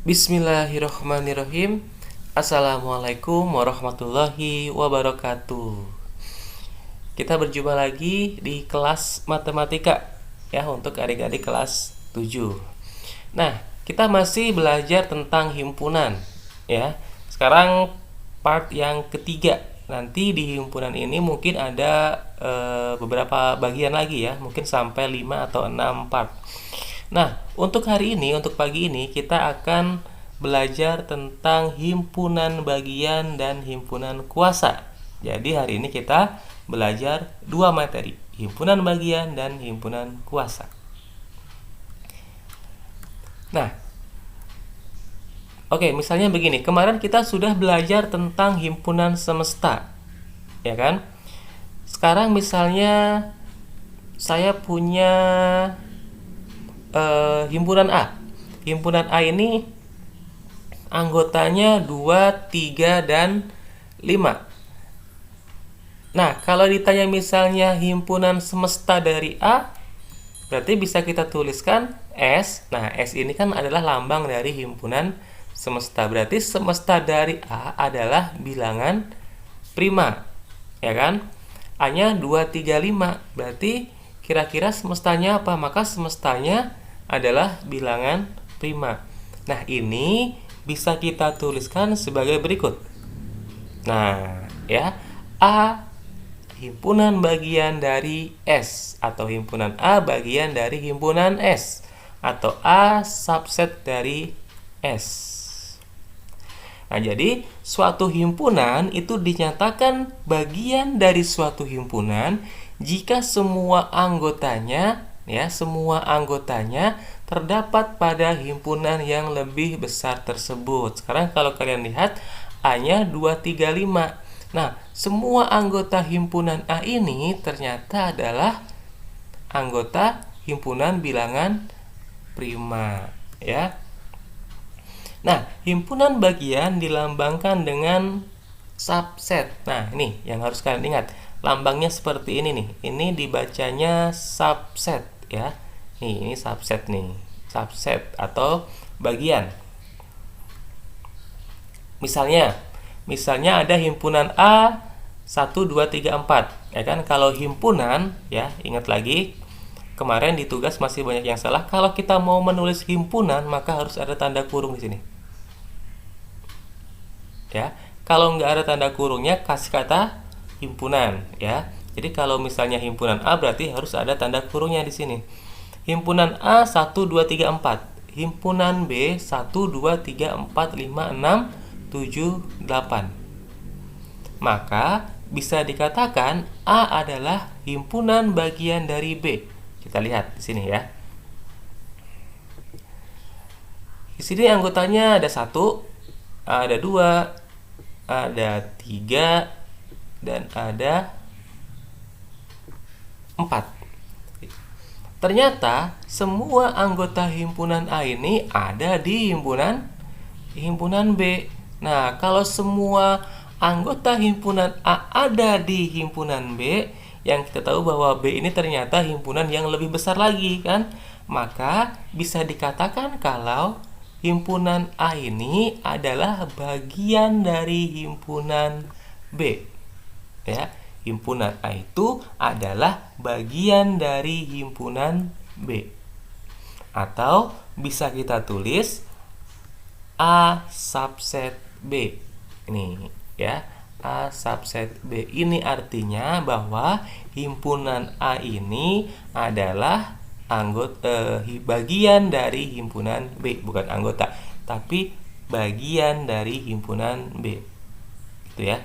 Bismillahirrahmanirrahim. Assalamualaikum warahmatullahi wabarakatuh. Kita berjumpa lagi di kelas matematika ya untuk adik-adik kelas 7. Nah, kita masih belajar tentang himpunan ya. Sekarang part yang ketiga. Nanti di himpunan ini mungkin ada beberapa bagian lagi ya, mungkin sampai 5 atau 6 part. Nah, untuk hari ini, untuk pagi ini kita akan belajar tentang himpunan bagian dan himpunan kuasa. Jadi hari ini kita belajar dua materi, himpunan bagian dan himpunan kuasa. Nah, oke, misalnya begini, kemarin kita sudah belajar tentang himpunan semesta, ya kan? Sekarang misalnya saya punya himpunan A. Himpunan A ini anggotanya 2, 3, dan 5. Nah, kalau ditanya misalnya himpunan semesta dari A, berarti bisa kita tuliskan S. Nah, S ini kan adalah lambang dari himpunan semesta. Berarti semesta dari A adalah bilangan prima. Ya kan? A-nya 2, 3, 5. Berarti kira-kira semestanya apa? Maka semestanya adalah bilangan prima. Nah, ini bisa kita tuliskan sebagai berikut. Nah, ya, A himpunan bagian dari S, atau himpunan A bagian dari himpunan S, atau A subset dari S. Nah, jadi suatu himpunan itu dinyatakan bagian dari suatu himpunan jika semua anggotanya terdapat pada himpunan yang lebih besar tersebut. Sekarang kalau kalian lihat A-nya 2, 3, 5. Nah, semua anggota himpunan A ini ternyata adalah anggota himpunan bilangan prima, ya. Nah, himpunan bagian dilambangkan dengan subset. Nah, ini yang harus kalian ingat. Lambangnya seperti ini nih. Ini dibacanya subset ya. Ini subset nih. Subset atau bagian. Misalnya ada himpunan A 1, 2, 3, 4. Ya kan? Kalau himpunan ya, ingat lagi kemarin di tugas masih banyak yang salah. Kalau kita mau menulis himpunan, maka harus ada tanda kurung di sini. Ya, kalau nggak ada tanda kurungnya, kasih kata himpunan. Ya, jadi kalau misalnya himpunan A berarti harus ada tanda kurungnya di sini. Himpunan A 1, 2, 3, 4. Himpunan B 1, 2, 3, 4, 5, 6, 7, 8. Maka bisa dikatakan A adalah himpunan bagian dari B. Kita lihat di sini ya. Di sini anggotanya ada 1, ada 2, ada 3, dan ada 4. Ternyata semua anggota himpunan A ini ada di himpunan B. Nah, kalau semua anggota himpunan A ada di himpunan B, yang kita tahu bahwa B ini ternyata himpunan yang lebih besar lagi kan, maka bisa dikatakan kalau himpunan A ini adalah bagian dari himpunan B. Ya, himpunan A itu adalah bagian dari himpunan B. Atau bisa kita tulis A subset B. Ini ya, A subset B. Ini artinya bahwa himpunan A ini adalah bagian dari himpunan B, bukan anggota, tapi bagian dari himpunan B. Gitu ya.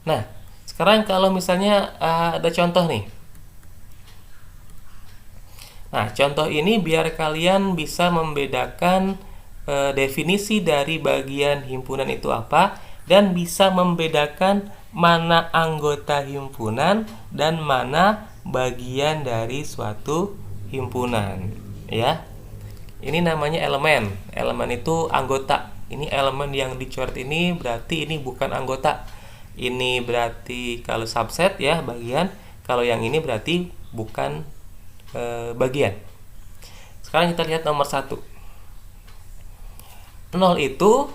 Nah, sekarang kalau misalnya ada contoh nih. Nah, contoh ini biar kalian bisa membedakan definisi dari bagian himpunan itu apa, dan bisa membedakan mana anggota himpunan dan mana bagian dari suatu himpunan, ya. Ini namanya elemen. Elemen itu anggota. Ini elemen yang dicoret ini berarti ini bukan anggota. Ini berarti kalau subset ya bagian, kalau yang ini berarti bukan bagian. Sekarang kita lihat nomor 1. 0 itu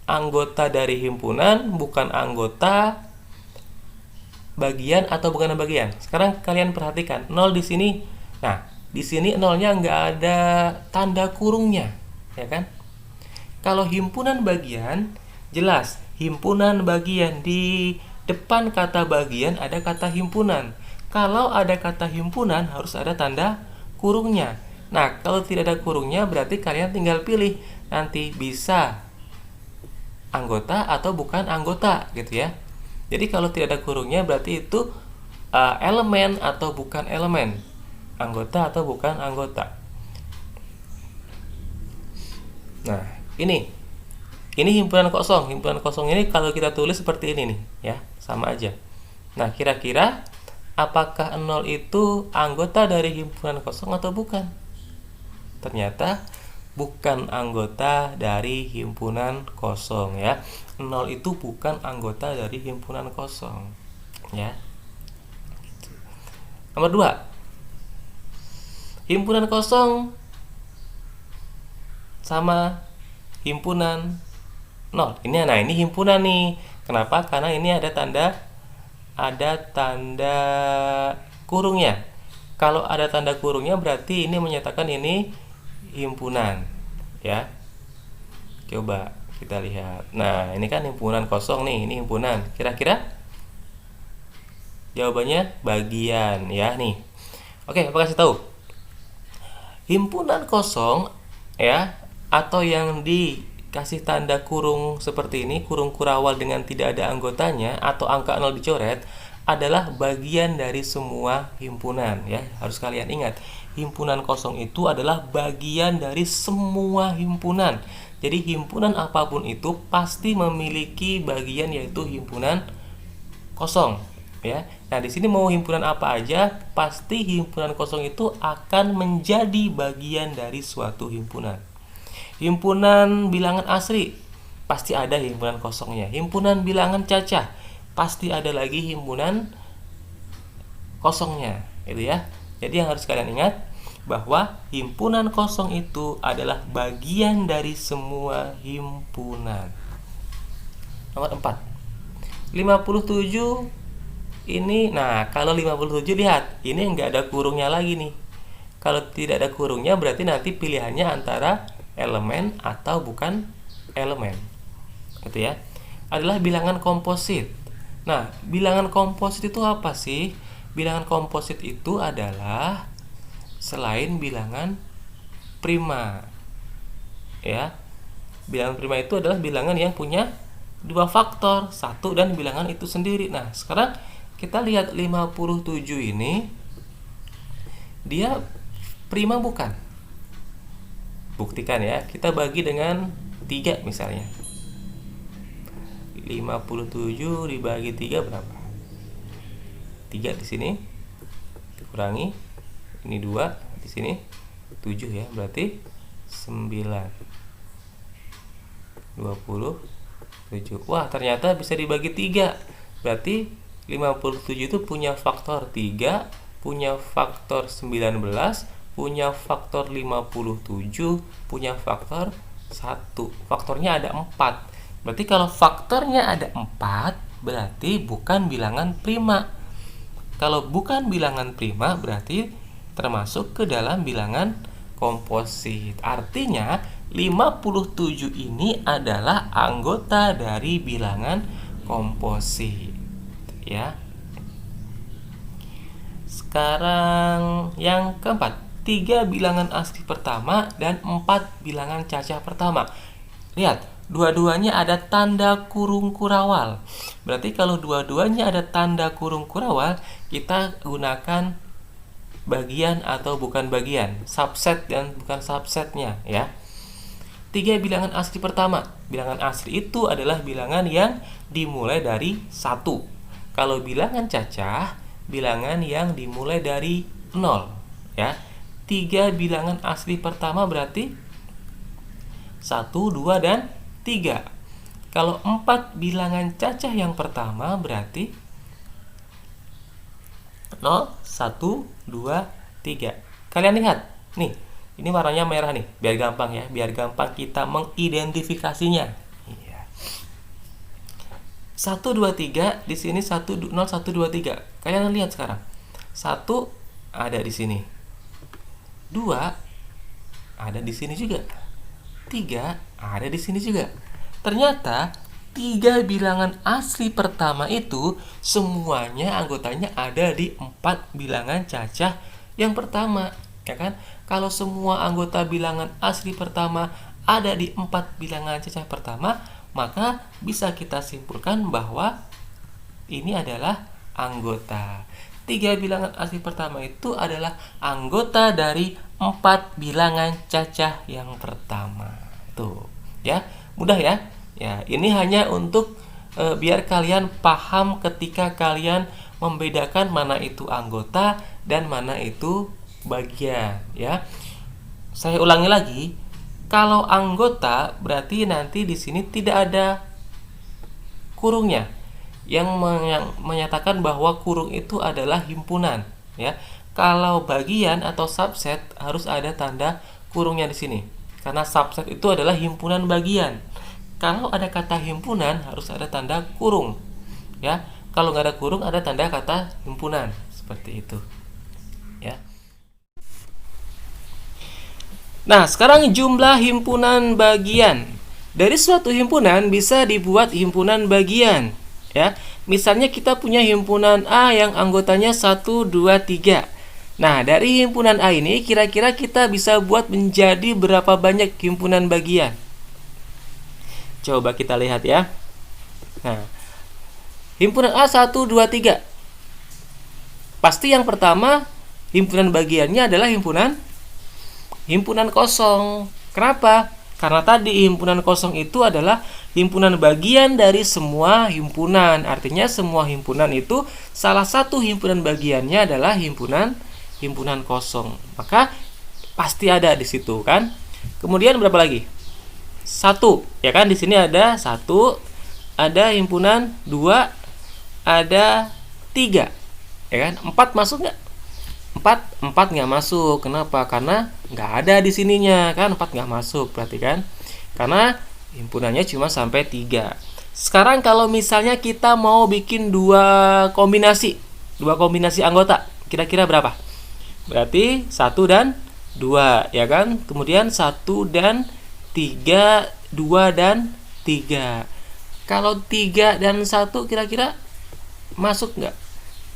anggota dari himpunan, bukan anggota bagian atau bukan bagian. Sekarang kalian perhatikan 0 di sini. Nah, di sini 0-nya nggak ada tanda kurungnya, ya kan? Kalau himpunan bagian, jelas himpunan bagian, di depan kata bagian ada kata himpunan. Kalau ada kata himpunan harus ada tanda kurungnya. Nah, kalau tidak ada kurungnya berarti kalian tinggal pilih nanti bisa anggota atau bukan anggota gitu ya. Jadi kalau tidak ada kurungnya berarti itu elemen atau bukan elemen, anggota atau bukan anggota. Nah, ini himpunan kosong. Himpunan kosong ini kalau kita tulis seperti ini nih, ya, sama aja. Nah, kira-kira apakah 0 itu anggota dari himpunan kosong atau bukan? Ternyata bukan anggota dari himpunan kosong, ya. 0 itu bukan anggota dari himpunan kosong, ya. Nomor 2. Himpunan kosong sama himpunan 0. Ini himpunan nih. Kenapa? Karena ini ada tanda kurungnya. Kalau ada tanda kurungnya berarti ini menyatakan ini himpunan, ya. Coba kita lihat. Nah, ini kan himpunan kosong nih, ini himpunan. Kira-kira jawabannya bagian, ya nih. Oke, apa kasih tahu? Himpunan kosong, ya, atau yang dikasih tanda kurung seperti ini, kurung kurawal dengan tidak ada anggotanya atau angka 0 dicoret, adalah bagian dari semua himpunan, ya. Harus kalian ingat, himpunan kosong itu adalah bagian dari semua himpunan. Jadi himpunan apapun itu pasti memiliki bagian, yaitu himpunan kosong, ya. Nah, di sini mau himpunan apa aja, pasti himpunan kosong itu akan menjadi bagian dari suatu himpunan. Himpunan bilangan asli pasti ada himpunan kosongnya. Himpunan bilangan cacah pasti ada lagi himpunan kosongnya, gitu ya. Jadi yang harus kalian ingat bahwa himpunan kosong itu adalah bagian dari semua himpunan. Nomor 4. 57 ini, nah kalau 57 lihat, ini nggak ada kurungnya lagi nih. Kalau tidak ada kurungnya berarti nanti pilihannya antara elemen atau bukan elemen, gitu ya. Adalah bilangan komposit. Nah, bilangan komposit itu apa sih? Bilangan komposit itu adalah selain bilangan prima, ya. Bilangan prima itu adalah bilangan yang punya dua faktor, satu dan bilangan itu sendiri. Nah, sekarang kita lihat 57 ini dia prima bukan? Buktikan ya. Kita bagi dengan 3 misalnya. 57 dibagi 3 berapa? 3 di sini. Dikurangi ini 2 di sini 7 ya. Berarti 9. 27. Wah, ternyata bisa dibagi 3. Berarti 57 itu punya faktor 3, punya faktor 19, punya faktor 57, punya faktor 1. Faktornya ada 4. Berarti kalau faktornya ada 4, berarti bukan bilangan prima. Kalau bukan bilangan prima, berarti termasuk ke dalam bilangan komposit. Artinya 57 ini adalah anggota dari bilangan komposit, ya. Sekarang yang keempat, 3 bilangan asli pertama dan 4 bilangan cacah pertama. Lihat, dua-duanya ada tanda kurung kurawal. Berarti kalau dua-duanya ada tanda kurung kurawal, kita gunakan bagian atau bukan bagian, subset dan bukan subsetnya, ya. 3 bilangan asli pertama. Bilangan asli itu adalah bilangan yang dimulai dari 1. Kalau bilangan cacah, bilangan yang dimulai dari 0, ya. 3 bilangan asli pertama berarti 1, 2, dan 3. Kalau 4 bilangan cacah yang pertama berarti 0, 1, 2, 3. Kalian lihat, Nih, ini warnanya merah nih, biar gampang ya, biar gampang kita mengidentifikasinya. Iya. 1 2 3 di sini 1 0 1 2 3. Kalian lihat sekarang. 1 ada di sini. 2 ada di sini juga. 3 ada di sini juga. Ternyata 3 bilangan asli pertama itu semuanya anggotanya ada di 4 bilangan cacah yang pertama, ya kan? Kalau semua anggota bilangan asli pertama ada di 4 bilangan cacah pertama, maka bisa kita simpulkan bahwa ini adalah anggota. 3 bilangan asli pertama itu adalah anggota dari 4 bilangan cacah yang pertama. Tuh, ya. Mudah ya? Ya, ini hanya untuk biar kalian paham ketika kalian membedakan mana itu anggota dan mana itu bagian, ya. Saya ulangi lagi. Kalau anggota berarti nanti di sini tidak ada kurungnya, yang menyatakan bahwa kurung itu adalah himpunan, ya. Kalau bagian atau subset harus ada tanda kurungnya di sini, karena subset itu adalah himpunan bagian. Kalau ada kata himpunan harus ada tanda kurung, ya. Kalau nggak ada kurung ada tanda kata himpunan, seperti itu, ya. Nah, sekarang jumlah himpunan bagian. Dari suatu himpunan bisa dibuat himpunan bagian, ya. Misalnya kita punya himpunan A yang anggotanya 1 2 3. Nah, dari himpunan A ini kira-kira kita bisa buat menjadi berapa banyak himpunan bagian? Coba kita lihat ya. Nah, himpunan A 1 2 3. Pasti yang pertama himpunan bagiannya adalah himpunan kosong. Kenapa? Karena tadi himpunan kosong itu adalah himpunan bagian dari semua himpunan. Artinya semua himpunan itu salah satu himpunan bagiannya adalah himpunan kosong. Maka pasti ada di situ kan. Kemudian berapa lagi? 1, ya kan? Di sini ada 1, ada himpunan 2, ada 3. Ya kan? 4 masuk nggak? 4 nggak masuk. Kenapa? Karena nggak ada di sininya kan. 4 nggak masuk berarti kan, karena himpunannya cuma sampai 3. Sekarang kalau misalnya kita mau bikin dua kombinasi anggota, kira-kira berapa? Berarti 1 dan 2, ya kan. Kemudian 1 dan 3, 2 dan 3. Kalau 3 dan 1 kira-kira masuk nggak?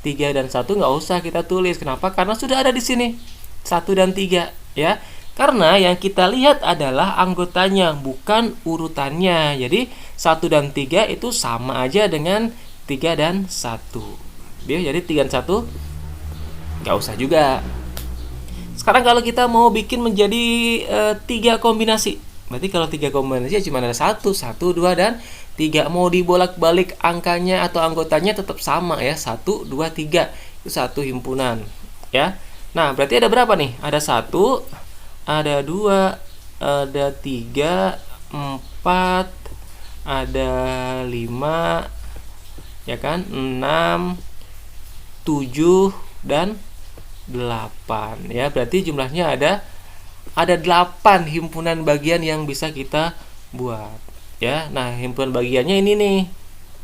3 dan 1 nggak usah kita tulis. Kenapa? Karena sudah ada di sini 1 dan 3, ya. Karena yang kita lihat adalah anggotanya, bukan urutannya. Jadi 1 dan 3 itu sama aja dengan 3 dan 1. Jadi 3 dan 1 nggak usah juga. Sekarang kalau kita mau bikin menjadi 3 kombinasi, berarti kalau 3 kombinasi cuma ada 1, 2 dan 3. Mau dibolak-balik angkanya atau anggotanya tetap sama ya, 1 2 3. Itu satu himpunan, ya. Nah, berarti ada berapa nih? Ada 1, ada 2, ada 3, 4, ada 5, ya kan? 6, 7 dan 8, ya. Berarti jumlahnya ada 8 himpunan bagian yang bisa kita buat, ya. Nah, himpunan bagiannya ini nih.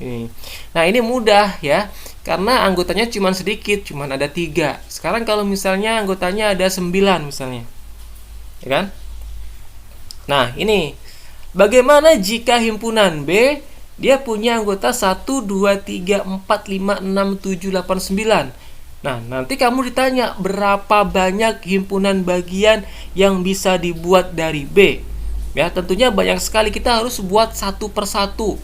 Ini. Nah, ini mudah ya, karena anggotanya cuma sedikit, cuma ada 3. Sekarang kalau misalnya anggotanya ada 9 misalnya, ya kan? Nah, ini bagaimana jika himpunan B dia punya anggota 1 2 3 4 5 6 7 8 9. Nah, nanti kamu ditanya berapa banyak himpunan bagian yang bisa dibuat dari B. Ya, tentunya banyak sekali, kita harus buat satu per satu.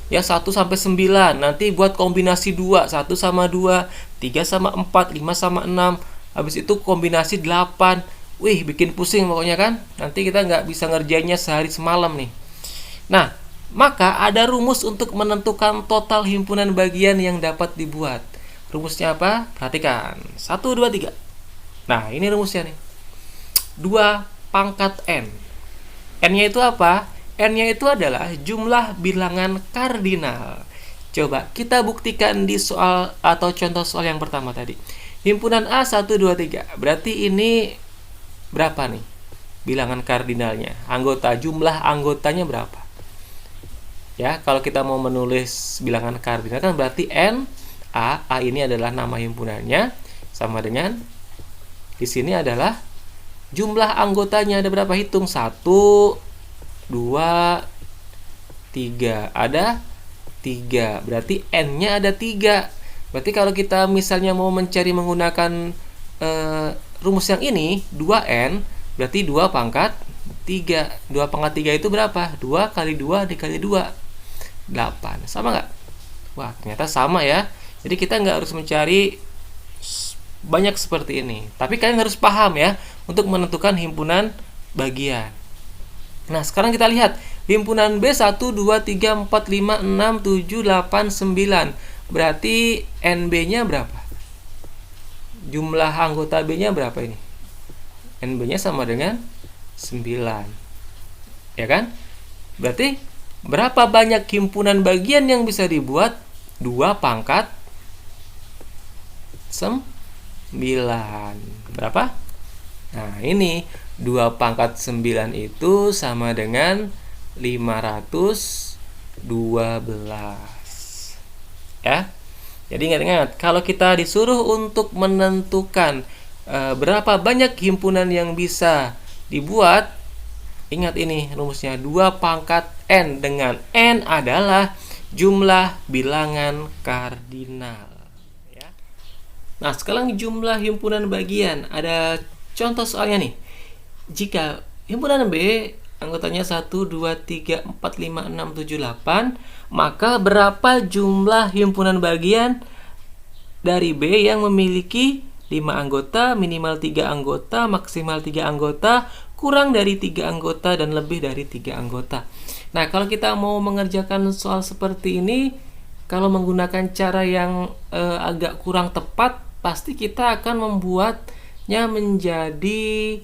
Ya, 1 sampai 9. Nanti buat kombinasi 2, 1 sama 2, 3 sama 4, 5 sama 6. Habis itu kombinasi 8. Wih, bikin pusing pokoknya kan. Nanti kita nggak bisa ngerjainnya sehari semalam nih. Nah, maka ada rumus untuk menentukan total himpunan bagian yang dapat dibuat. Rumusnya apa? Perhatikan. 1, 2, 3. Nah, ini rumusnya nih. 2 pangkat N. N-nya itu apa? N-nya itu adalah jumlah bilangan kardinal. Coba kita buktikan di soal atau contoh soal yang pertama tadi. Himpunan A 1, 2, 3. Berarti ini berapa nih bilangan kardinalnya? Jumlah anggotanya berapa? Ya, kalau kita mau menulis bilangan kardinal kan berarti N A ini adalah nama himpunannya, sama dengan di sini adalah jumlah anggotanya. Ada berapa? Hitung 1, 2, 3. Ada 3. Berarti N-nya ada 3. Berarti kalau kita misalnya mau mencari menggunakan rumus yang ini, 2N, berarti 2 pangkat 3. 2 pangkat 3 itu berapa? 2 kali 2 dikali 2. 8. Sama nggak? Wah, ternyata sama ya. Jadi kita nggak harus mencari banyak seperti ini. Tapi kalian harus paham ya untuk menentukan himpunan bagian. Nah, sekarang kita lihat himpunan B 1, 2, 3, 4, 5, 6, 7, 8, 9. Berarti NB-nya berapa? Jumlah anggota B-nya berapa ini? NB-nya sama dengan 9. Ya kan? Berarti berapa banyak himpunan bagian yang bisa dibuat? 2 pangkat 9. Berapa? Nah, ini 2 pangkat 9 itu sama dengan 512. Ya. Jadi ingat-ingat, kalau kita disuruh untuk menentukan berapa banyak himpunan yang bisa dibuat, ingat ini rumusnya, 2 pangkat N, dengan N adalah jumlah bilangan kardinal. Ya. Nah, sekarang jumlah himpunan bagian. Ada contoh soalnya nih. Jika himpunan B anggotanya 1, 2, 3, 4, 5, 6, 7, 8, maka berapa jumlah himpunan bagian dari B yang memiliki 5 anggota, minimal 3 anggota, maksimal 3 anggota, kurang dari 3 anggota, dan lebih dari 3 anggota. Nah, kalau kita mau mengerjakan soal seperti ini, kalau menggunakan cara yang agak kurang tepat, pasti kita akan membuatnya menjadi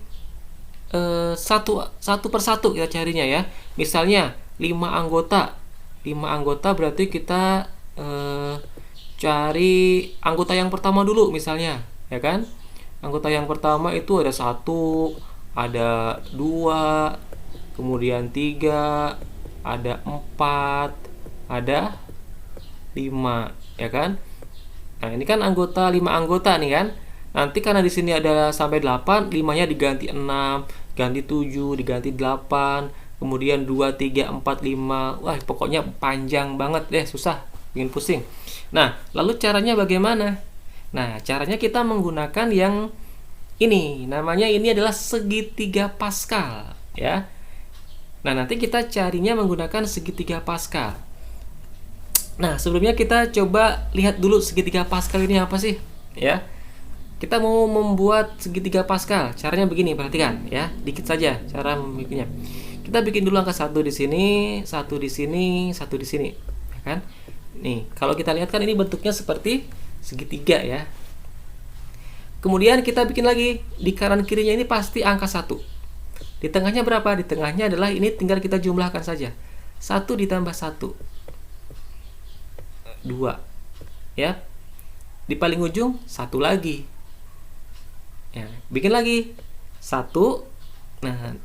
satu persatu kita carinya ya. Misalnya 5 anggota. 5 anggota berarti kita cari anggota yang pertama dulu misalnya, ya kan? Anggota yang pertama itu ada 1, ada 2, kemudian 3, ada 4, ada 5, ya kan? Nah, ini kan 5 anggota nih kan. Nanti karena di sini ada sampai 8, 5-nya diganti 6, ganti 7, diganti 8, kemudian 2, 3, 4, 5. Wah, pokoknya panjang banget deh, susah, bikin pusing. Nah, lalu caranya bagaimana? Nah, caranya kita menggunakan yang ini. Namanya ini adalah segitiga Pascal, ya. Nah, nanti kita carinya menggunakan segitiga Pascal. Nah, sebelumnya kita coba lihat dulu segitiga Pascal ini apa sih, ya. Kita mau membuat segitiga Pascal. Caranya begini, perhatikan ya. Dikit saja cara membuatnya. Kita bikin dulu angka 1 di sini, 1 di sini, 1 di sini, ya kan? Nih, kalau kita lihat kan ini bentuknya seperti segitiga ya. Kemudian kita bikin lagi di kanan kirinya ini pasti angka 1. Di tengahnya berapa? Di tengahnya adalah ini, tinggal kita jumlahkan saja. 1 ditambah 1. 2. Ya. Di paling ujung 1 lagi. Ya, bikin lagi 1. Nah,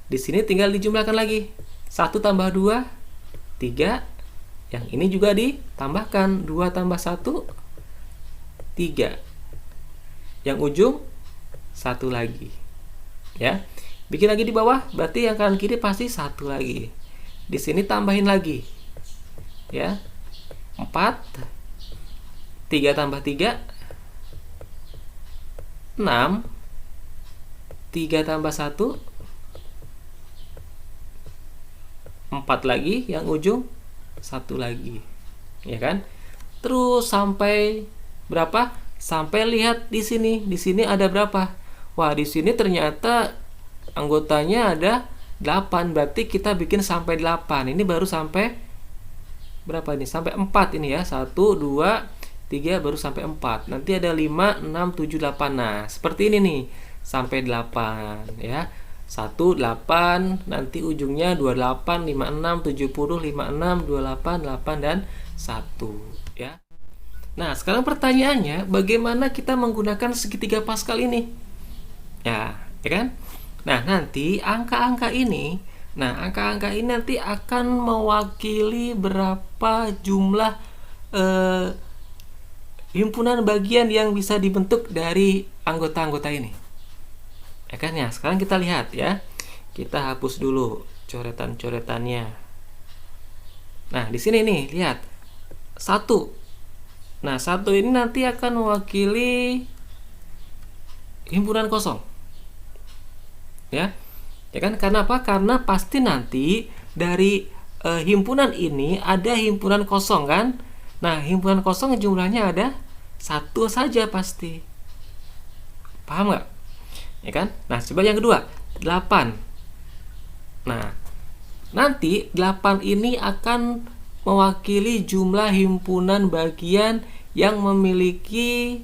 di sini tinggal dijumlahkan lagi. 1 tambah 2, 3. Yang ini juga ditambahkan, 2 tambah 1, 3. Yang ujung 1 lagi. Ya. Bikin lagi di bawah, berarti yang kanan kiri pasti 1 lagi. Di sini tambahin lagi. Ya. 4. 3 tambah 3, 6. 3 tambah 1, 4 lagi, yang ujung 1 lagi, ya kan? Terus sampai berapa? Sampai lihat di sini. Di sini ada berapa? Wah, di sini ternyata anggotanya ada 8. Berarti kita bikin sampai 8. Ini baru sampai berapa ini? Sampai 4 ini ya. 1, 2, 3, baru sampai 4. Nanti ada 5, 6, 7, 8. Nah, seperti ini nih. Sampai 8 ya. 1, 8, nanti ujungnya 28, 56, 70, 56, 28, 8, dan 1 ya. Nah, sekarang pertanyaannya, bagaimana kita menggunakan segitiga Pascal ini? Ya, ya kan? Nah, nanti angka-angka ini nanti akan mewakili berapa jumlah himpunan bagian yang bisa dibentuk dari anggota-anggota ini. Ya kan ya? Sekarang kita lihat ya. Kita hapus dulu coretan-coretannya. Nah, di sini nih, lihat. 1. Nah, 1 ini nanti akan mewakili himpunan kosong. Ya. Ya kan? Karena apa? Karena pasti nanti dari himpunan ini ada himpunan kosong kan? Nah, himpunan kosong jumlahnya ada 1 saja pasti. Paham nggak? Ya kan? Nah, coba yang kedua, 8. Nah, nanti 8 ini akan mewakili jumlah himpunan bagian yang memiliki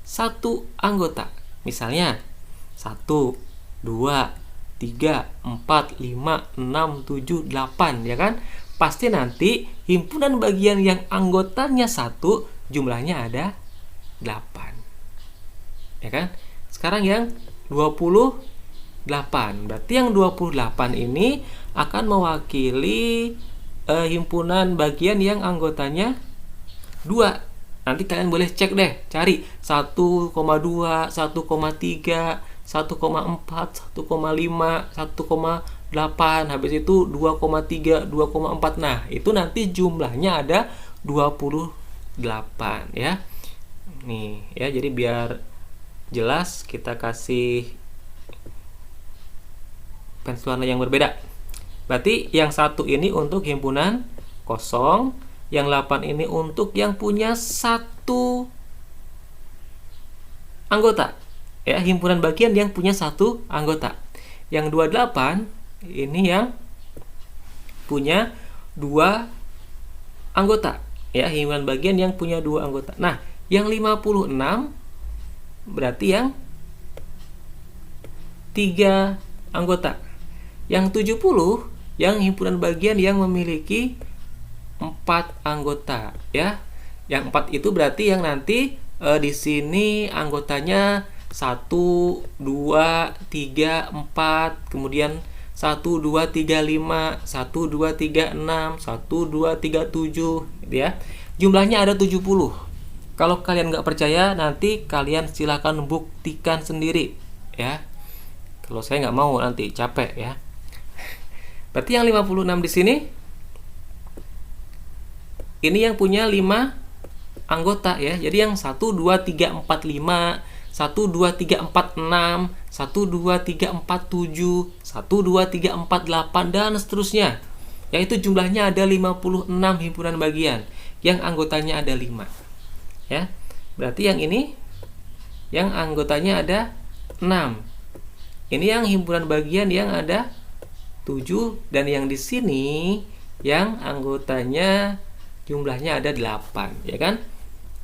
1 anggota. Misalnya 1, 2, 3, 4, 5, 6, 7, 8, ya kan? Pasti nanti himpunan bagian yang anggotanya 1 jumlahnya ada 8. Ya kan? Sekarang yang 28. Berarti yang 28 ini akan mewakili himpunan bagian yang anggotanya 2. Nanti kalian boleh cek deh, cari 1,2, 1,3, 1,4, 1,5, 1,8, habis itu 2,3, 2,4. Nah, itu nanti jumlahnya ada 28 ya. Nih ya, jadi biar jelas kita kasih pensil warna yang berbeda. Berarti yang 1 ini untuk himpunan kosong, yang 8 ini untuk yang punya 1 anggota. Ya, himpunan bagian yang punya 1 anggota. Yang 28 ini yang punya 2 anggota. Ya, himpunan bagian yang punya 2 anggota. Nah, yang 56 berarti yang 3 anggota. Yang 70 yang himpunan bagian yang memiliki 4 anggota ya. Yang 4 itu berarti yang nanti di sini anggotanya 1, 2, 3, 4, kemudian 1, 2, 3, 5, 1, 2, 3, 6, 1, 2, 3, 7 gitu ya. Jumlahnya ada 70. Kalau kalian nggak percaya, nanti kalian silahkan buktikan sendiri ya. Kalau saya nggak mau nanti capek ya. Berarti yang 56 di sini ini yang punya 5 anggota ya. Jadi yang 1, 2, 3, 4, 5, 1, 2, 3, 4, 6, 1, 2, 3, 4, 7, 1, 2, 3, 4, 8 dan seterusnya. Yaitu jumlahnya ada 56 himpunan bagian yang anggotanya ada 5. Ya. Berarti yang ini yang anggotanya ada 6. Ini yang himpunan bagian yang ada 7, dan yang di sini yang anggotanya jumlahnya ada 8, ya kan?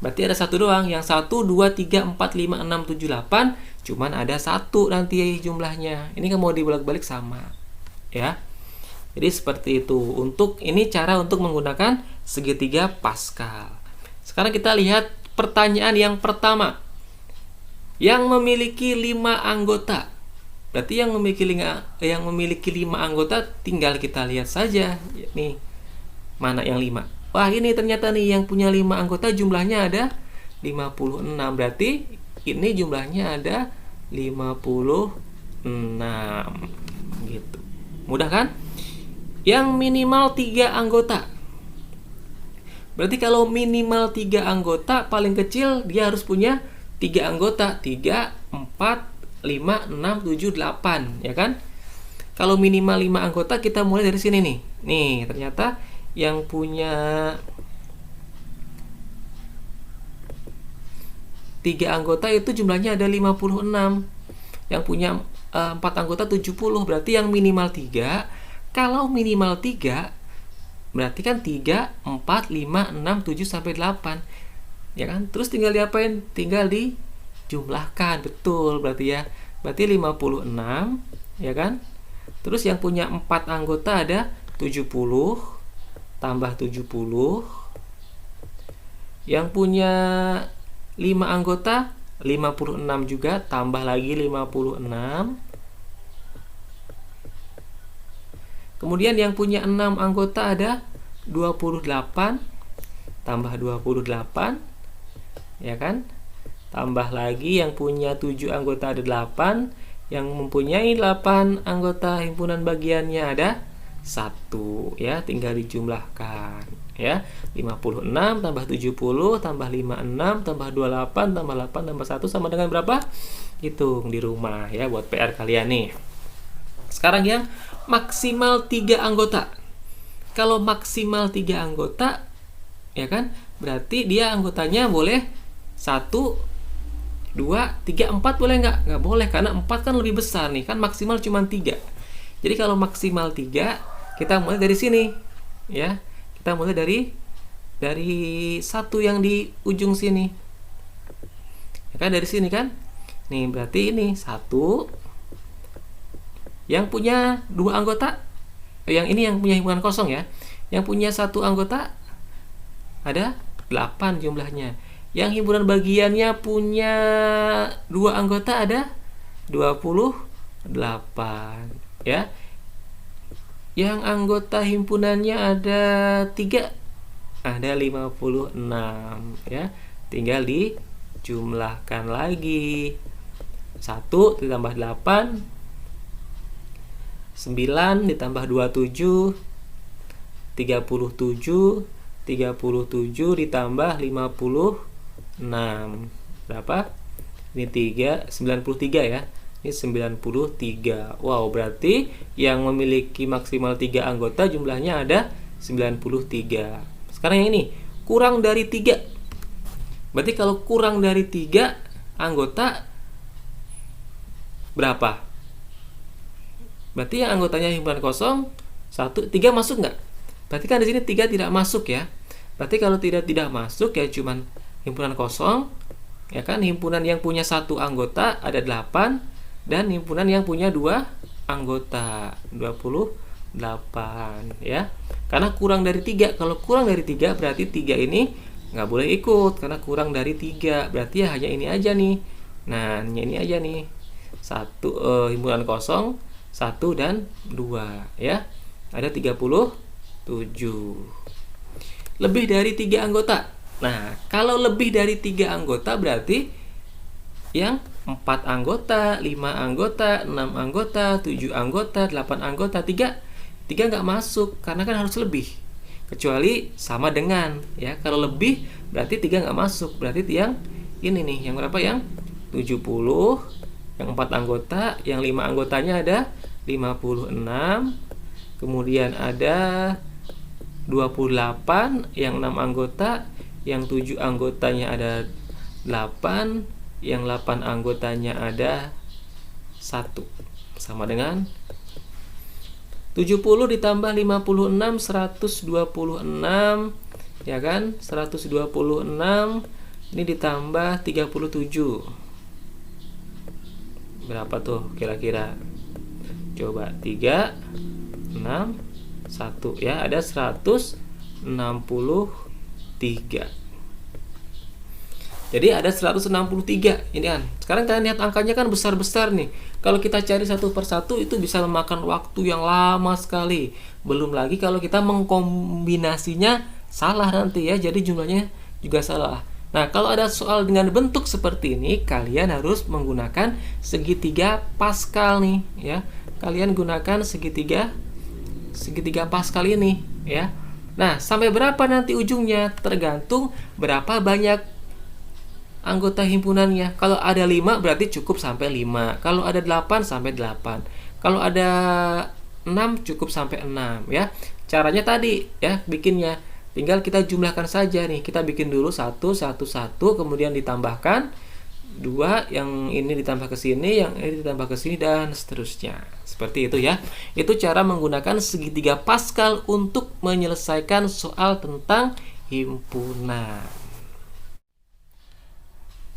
Berarti ada 1 doang, yang 1, 2, 3, 4, 5, 6, 7, 8 cuman ada 1 nanti jumlahnya. Ini kan mau dibolak-balik sama, ya. Jadi seperti itu. Untuk ini cara untuk menggunakan segitiga Pascal. Sekarang kita lihat pertanyaan yang pertama. Yang memiliki 5 anggota. Berarti yang memiliki 5 anggota tinggal kita lihat saja. Nih, mana yang 5? Wah, ini ternyata nih yang punya 5 anggota jumlahnya ada 56. Berarti ini jumlahnya ada 56. Gitu. Mudah kan? Yang minimal 3 anggota. Berarti kalau minimal 3 anggota, paling kecil dia harus punya 3 anggota. 3, 4, 5, 6, 7, 8, ya kan? Kalau minimal 5 anggota, kita mulai dari sini nih. Nih, ternyata yang punya 3 anggota itu jumlahnya ada 56. Yang punya 4 anggota 70. Berarti yang minimal 3. Kalau minimal 3, berarti kan 3, 4, 5, 6, 7, sampai 8. Ya kan? Terus tinggal diapain? Tinggal dijumlahkan. Betul berarti ya. Berarti 56, ya kan? Terus yang punya 4 anggota ada 70 tambah 70. Yang punya 5 anggota 56 juga, tambah lagi 56. Kemudian yang punya 6 anggota ada 28, tambah 28, ya kan? Tambah lagi yang punya 7 anggota ada 8, yang mempunyai 8 anggota himpunan bagiannya ada 1, ya, tinggal dijumlahkan, ya. 56 tambah 70 tambah 56 tambah 28 tambah 8 tambah 1 sama dengan berapa? Hitung di rumah, ya, buat PR kalian nih. Sekarang yang maksimal 3 anggota. Kalau maksimal 3 anggota, ya kan, berarti dia anggotanya boleh 1, 2, 3, 4 boleh nggak? Nggak boleh, karena 4 kan lebih besar nih, kan maksimal cuma 3. Jadi kalau maksimal 3, kita mulai dari sini, ya. Kita mulai dari 1 yang di ujung sini, ya kan, dari sini kan. Nih berarti ini 1 yang punya 2 anggota, yang ini yang punya himpunan kosong, ya. Yang punya 1 anggota ada 8 jumlahnya. Yang himpunan bagiannya punya 2 anggota ada 28, ya. Yang anggota himpunannya ada 3, ada 56, ya. Tinggal dijumlahkan lagi. 1 ditambah 8, 9 ditambah 27, 37, 37 ditambah 56. Berapa? Ini 93 ya. Ini 93. Wow, berarti yang memiliki maksimal 3 anggota jumlahnya ada 93. Sekarang yang ini, kurang dari 3. Berarti kalau kurang dari 3 anggota berapa? Berarti yang anggotanya himpunan kosong 1, 3 masuk nggak? Berarti kan di sini 3 tidak masuk, ya. Berarti kalau tidak masuk, ya cuman himpunan kosong, ya kan. Himpunan yang punya 1 anggota ada 8, dan himpunan yang punya 2 anggota 28, ya. Karena kurang dari 3. Kalau kurang dari 3 berarti 3 ini nggak boleh ikut, karena kurang dari 3. Berarti ya hanya ini aja nih. Nah, ini aja nih. 1 himpunan kosong 1 dan 2, ya. Ada 37. Lebih dari 3 anggota. Nah, kalau lebih dari 3 anggota berarti yang 4 anggota, 5 anggota, 6 anggota, 7 anggota, 8 anggota, 3 nggak masuk, karena kan harus lebih. Kecuali sama dengan, ya. Kalau lebih berarti 3 nggak masuk. Berarti yang ini nih, yang berapa? Yang 70, yang 4 anggota, yang 5 anggotanya ada 56, kemudian ada 28, yang 6 anggota, yang 7 anggotanya ada 8, yang 8 anggotanya ada 1. Sama dengan 70 ditambah 56, 126, ya kan? 126 ini ditambah 37. Berapa tuh kira-kira? Coba 3, 6, 1, ya, ada 163. Jadi ada 163 ini kan. Sekarang kalian lihat angkanya kan besar-besar nih. Kalau kita cari satu persatu itu bisa memakan waktu yang lama sekali. Belum lagi kalau kita mengkombinasinya salah nanti, ya. Jadi jumlahnya juga salah. Nah, kalau ada soal dengan bentuk seperti ini, kalian harus menggunakan segitiga Pascal nih, ya. Kalian gunakan segitiga Pascal ini, ya. Nah, sampai berapa nanti ujungnya tergantung berapa banyak anggota himpunannya. Kalau ada 5 berarti cukup sampai 5. Kalau ada 8 sampai 8. Kalau ada 6 cukup sampai 6, ya. Caranya tadi, ya, bikinnya tinggal kita jumlahkan saja nih. Kita bikin dulu 1, 1, 1, kemudian ditambahkan 2, yang ini ditambah ke sini, yang ini ditambah ke sini, dan seterusnya. Seperti itu, ya. Itu cara menggunakan segitiga Pascal untuk menyelesaikan soal tentang himpunan.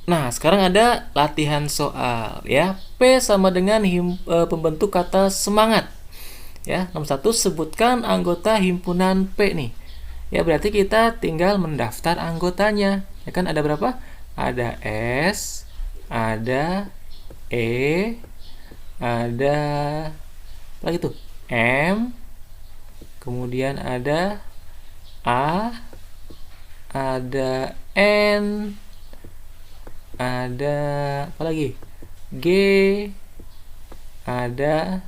Nah, sekarang ada latihan soal, ya. P sama dengan pembentuk kata semangat. Ya, nomor 1, sebutkan anggota himpunan P nih. Ya, berarti kita tinggal mendaftar anggotanya. Ya kan, ada berapa? Ada S, ada E, ada apa lagi tuh? M, kemudian ada A, ada N, ada apa lagi? G, ada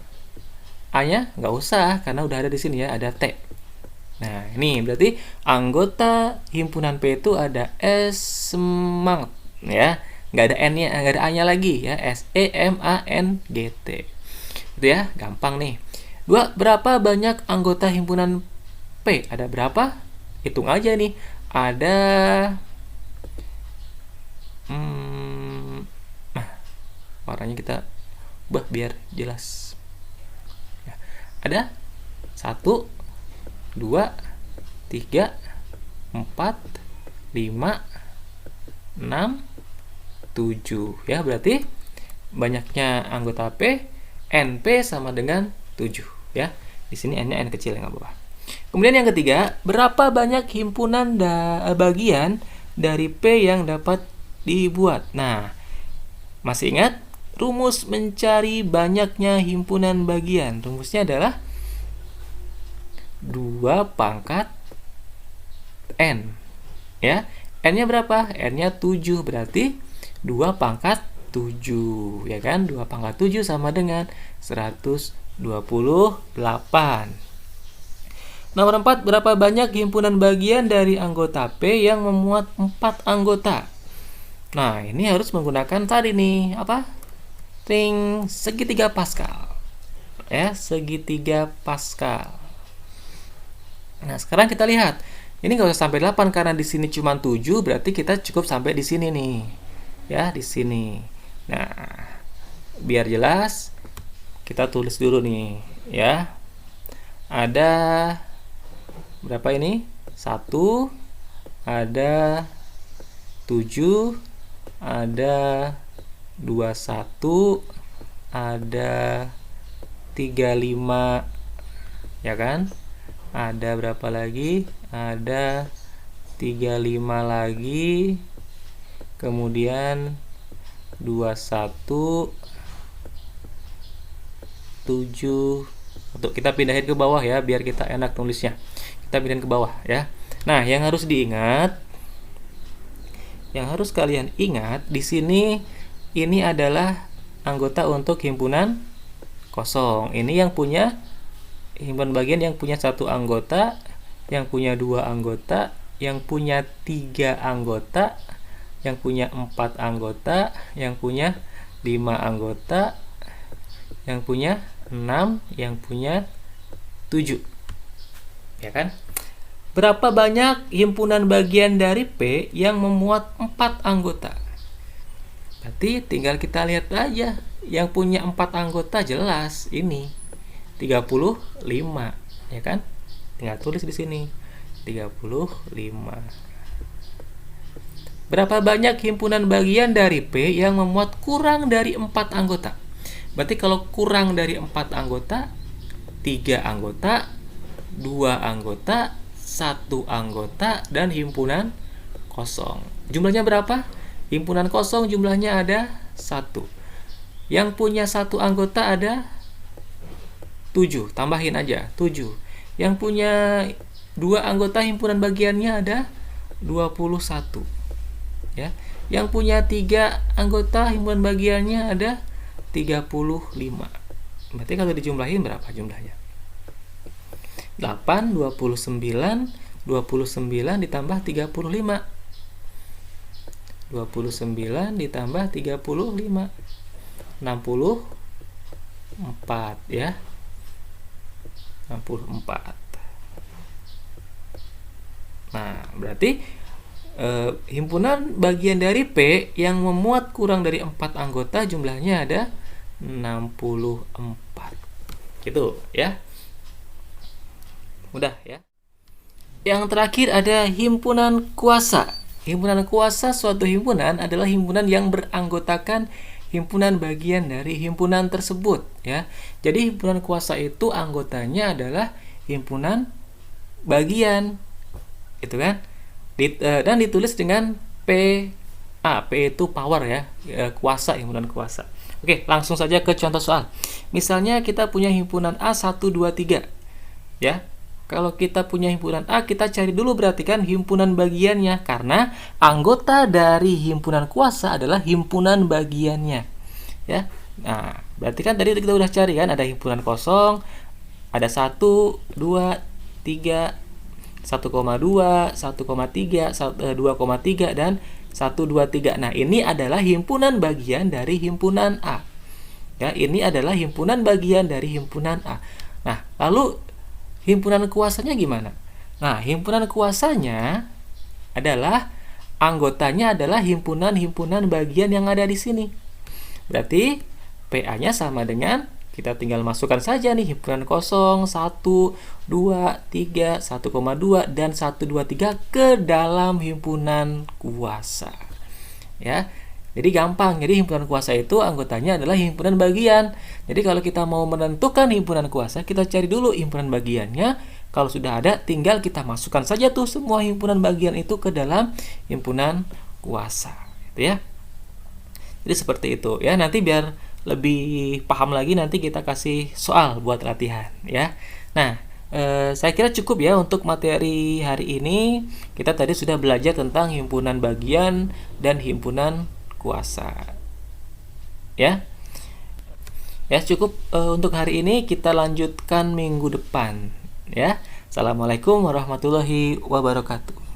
A-nya nggak usah karena udah ada di sini ya, ada T. Nah, ini berarti anggota himpunan P itu ada S semangat ya. Nggak ada N-nya, nggak ada A-nya lagi ya. SEMANGT. Itu ya, gampang nih. Berapa banyak anggota himpunan P? Ada berapa? Hitung aja nih. Ada nah, warnanya kita ubah biar jelas. Ya. Ada 1, 2, 3, 4, 5, 6, 7 ya, berarti banyaknya anggota P, NP sama dengan 7 ya. Di sini N-nya N kecil, nggak apa-apa. Kemudian yang ketiga, berapa banyak himpunan bagian dari P yang dapat dibuat? Nah, masih ingat rumus mencari banyaknya himpunan bagian? Rumusnya adalah 2 pangkat N ya. N-nya berapa? N-nya 7, berarti 2 pangkat 7 ya kan. 2 pangkat 7 sama dengan 128. Nomor 4, berapa banyak himpunan bagian dari anggota P yang memuat 4 anggota? Nah, ini harus menggunakan tadi nih, apa? Segitiga Pascal ya, segitiga Pascal. Nah, sekarang kita lihat. Ini nggak usah sampai 8 karena di sini cuma 7, berarti kita cukup sampai di sini nih. Ya, di sini. Nah, biar jelas kita tulis dulu nih, ya. Ada berapa ini? 1, ada 7, ada 21, ada 35, ya kan? Ada berapa lagi? Ada 35 lagi. Kemudian 21, 7. Untuk kita pindahin ke bawah ya, biar kita enak tulisnya. Kita pindahin ke bawah ya. Nah, yang harus diingat, yang harus kalian ingat di sini, ini adalah anggota untuk himpunan kosong. Ini yang punya himpunan bagian yang punya 1 anggota, yang punya 2 anggota, yang punya 3 anggota, yang punya 4 anggota, yang punya 5 anggota, yang punya 6, yang punya 7. Ya kan? Berapa banyak himpunan bagian dari P yang memuat 4 anggota? Berarti tinggal kita lihat aja. Yang punya 4 anggota jelas ini 35, ya kan? Tinggal tulis di sini 35. Berapa banyak himpunan bagian dari P yang memuat kurang dari 4 anggota? Berarti kalau kurang dari 4 anggota, 3 anggota, 2 anggota, 1 anggota, dan himpunan kosong. Jumlahnya berapa? Himpunan kosong jumlahnya ada 1. Yang punya 1 anggota ada 7, tambahin aja 7. Yang punya 2 anggota himpunan bagiannya ada 21. Ya. Yang punya 3 anggota himpunan bagiannya ada 35. Berarti kalau dijumlahin berapa jumlahnya? 8, 29, 29 ditambah 35. 29 ditambah 35. 64 ya. 64. Nah, berarti himpunan bagian dari P yang memuat kurang dari 4 anggota jumlahnya ada 64. Gitu ya. Mudah ya. Yang terakhir ada himpunan kuasa. Himpunan kuasa suatu himpunan adalah himpunan yang beranggotakan himpunan bagian dari himpunan tersebut ya. Jadi himpunan kuasa itu anggotanya adalah himpunan bagian. Itu kan? Dan ditulis dengan P P itu power ya, kuasa, himpunan kuasa. Oke, langsung saja ke contoh soal. Misalnya kita punya himpunan A 1, 2, 3. Ya, kalau kita punya himpunan A, kita cari dulu berarti kan himpunan bagiannya. Karena anggota dari himpunan kuasa adalah himpunan bagiannya. Ya, nah, berarti kan tadi kita udah cari kan, ada himpunan kosong, ada 1, 2, 3, 1,2, 1,3, 2,3, dan 1, 2, 3. Nah, ini adalah himpunan bagian dari himpunan A. Ya, ini adalah himpunan bagian dari himpunan A. Nah, lalu himpunan kuasanya gimana? Nah, himpunan kuasanya adalah anggotanya adalah himpunan-himpunan bagian yang ada di sini. Berarti PA-nya sama dengan, kita tinggal masukkan saja nih himpunan kosong 1, 2, 3, 1,2 dan 1, 2, 3 ke dalam himpunan kuasa. Ya. Jadi gampang. Jadi himpunan kuasa itu anggotanya adalah himpunan bagian. Jadi kalau kita mau menentukan himpunan kuasa, kita cari dulu himpunan bagiannya. Kalau sudah ada, tinggal kita masukkan saja tuh semua himpunan bagian itu ke dalam himpunan kuasa, gitu ya. Jadi seperti itu ya. Nanti biar lebih paham lagi, nanti kita kasih soal buat latihan ya. Nah, saya kira cukup ya untuk materi hari ini. Kita tadi sudah belajar tentang himpunan bagian dan himpunan kuasa. Ya. Ya, cukup untuk hari ini. Kita lanjutkan minggu depan ya. Assalamualaikum warahmatullahi wabarakatuh.